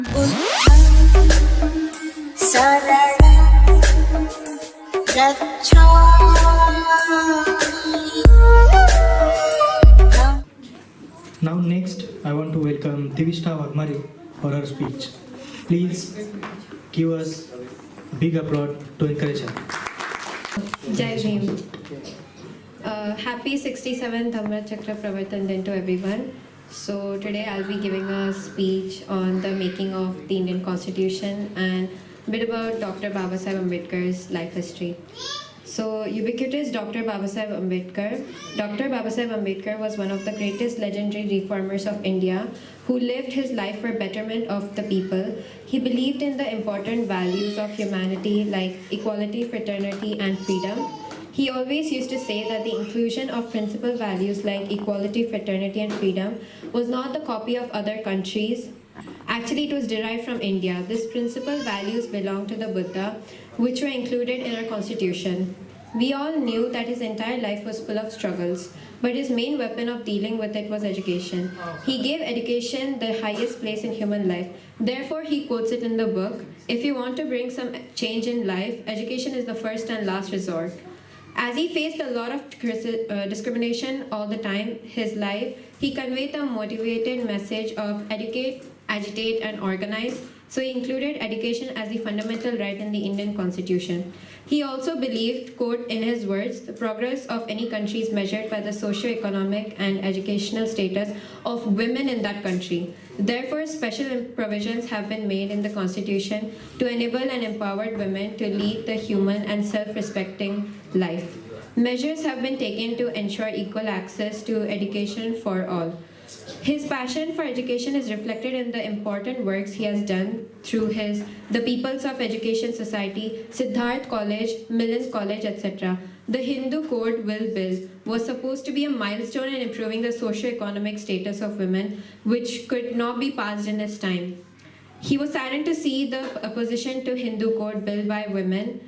Now next, I want to welcome Divishta for her speech. Please give us a big applause to encourage her. Jai Bhim. Happy 67th Dhamma Chakra Pravartan Day to everyone. So today I'll be giving a speech on the making of the Indian Constitution and a bit about Dr. Babasaheb Ambedkar's life history. So, ubiquitous Dr. Babasaheb Ambedkar. Dr. Babasaheb Ambedkar was one of the greatest legendary reformers of India who lived his life for betterment of the people. He believed in the important values of humanity like equality, fraternity, and freedom. He always used to say that the inclusion of principal values like equality, fraternity, and freedom was not the copy of other countries. Actually, it was derived from India. These principal values belong to the Buddha, which were included in our constitution. We all knew that his entire life was full of struggles, but his main weapon of dealing with it was education. He gave education the highest place in human life. Therefore, he quotes it in the book, "If you want to bring some change in life, education is the first and last resort." As he faced a lot of discrimination all the time, his life, he conveyed the motivated message of educate, agitate, and organize. So he included education as the fundamental right in the Indian Constitution. He also believed, quote, in his words, the progress of any country is measured by the socio-economic and educational status of women in that country. Therefore, special provisions have been made in the Constitution to enable and empower women to lead the human and self-respecting life. Measures have been taken to ensure equal access to education for all. His passion for education is reflected in the important works he has done through the Peoples of Education Society, Siddharth College, Millen College, etc. The Hindu Code Bill was supposed to be a milestone in improving the socio-economic status of women, which could not be passed in his time. He was saddened to see the opposition to Hindu Code Bill by women.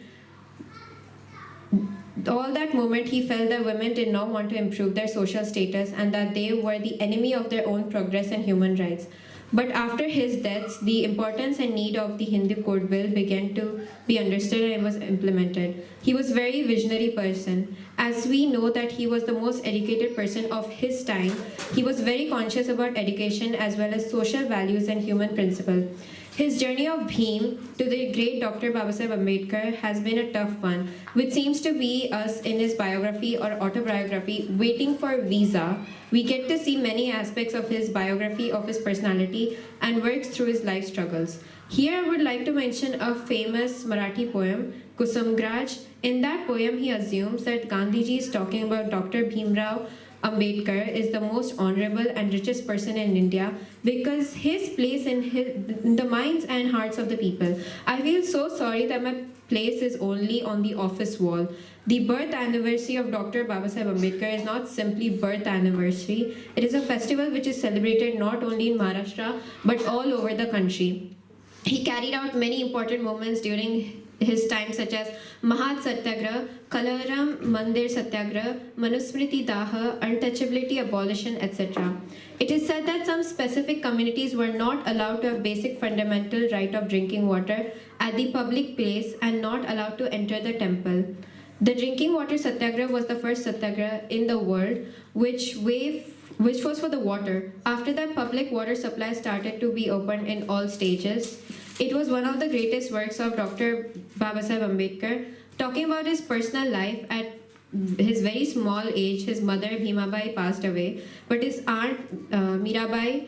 All that moment, he felt that women did not want to improve their social status and that they were the enemy of their own progress and human rights. But after his death, the importance and need of the Hindu Code Bill began to be understood and it was implemented. He was a very visionary person. As we know that he was the most educated person of his time, he was very conscious about education as well as social values and human principles. His journey of Bhim to the great Dr. Babasaheb Ambedkar has been a tough one, which seems to be us in his biography or autobiography, Waiting for Visa. We get to see many aspects of his biography, of his personality, and works through his life struggles. Here I would like to mention a famous Marathi poem, Kusumgraj. In that poem, he assumes that Gandhiji is talking about Dr. Bhimrao Ambedkar is the most honorable and richest person in India because his place in the minds and hearts of the people. I feel so sorry that my place is only on the office wall. The birth anniversary of Dr. Babasaheb Ambedkar is not simply birth anniversary. It is a festival which is celebrated not only in Maharashtra but all over the country. He carried out many important moments during his time, such as Mahat Satyagraha, Kalaram Mandir Satyagraha, Manusmriti Daha, untouchability abolition, etc. It is said that some specific communities were not allowed to have basic fundamental right of drinking water at the public place and not allowed to enter the temple. The drinking water satyagraha was the first satyagraha in the world which was for the water. After that, public water supply started to be opened in all stages. It was one of the greatest works of Dr. Babasaheb Ambedkar. Talking about his personal life, at his very small age, his mother Bhimabai passed away, but his aunt Mirabai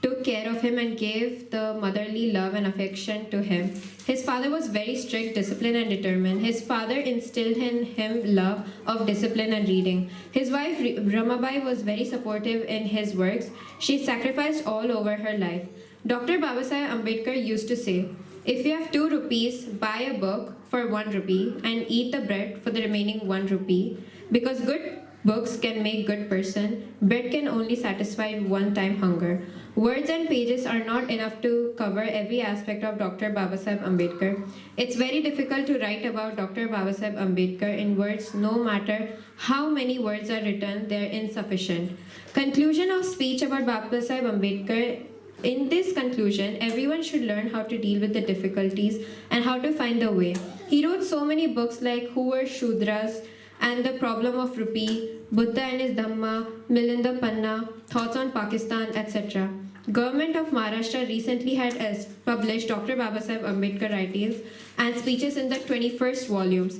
took care of him and gave the motherly love and affection to him. His father was very strict, disciplined, and determined. His father instilled in him love of discipline and reading. His wife Ramabai was very supportive in his works. She sacrificed all over her life. Dr. Babasaheb Ambedkar used to say, if you have 2 rupees, buy a book for 1 rupee and eat the bread for the remaining 1 rupee. Because good books can make good person, bread can only satisfy one-time hunger. Words and pages are not enough to cover every aspect of Dr. Babasaheb Ambedkar. It's very difficult to write about Dr. Babasaheb Ambedkar in words. No matter how many words are written, they're insufficient. Conclusion of speech about Babasaheb Ambedkar In this conclusion, everyone should learn how to deal with the difficulties and how to find the way. He wrote so many books like Who Were Shudras and The Problem of Rupee, Buddha and His Dhamma, Milinda Panna, Thoughts on Pakistan, etc. Government of Maharashtra recently had published Dr. Babasaheb Ambedkar writings and speeches in the 21st volumes.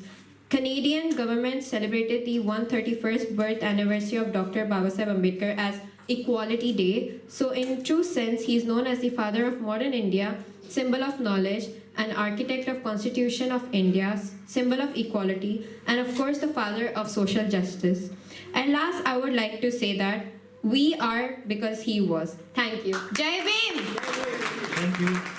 Canadian government celebrated the 131st birth anniversary of Dr. Babasaheb Ambedkar as Equality Day. So in true sense, he is known as the father of modern India, symbol of knowledge, an architect of Constitution of India, symbol of equality, and of course the father of social justice. At last, I would like to say that we are because he was. Thank you. Jai Bhim! Thank you.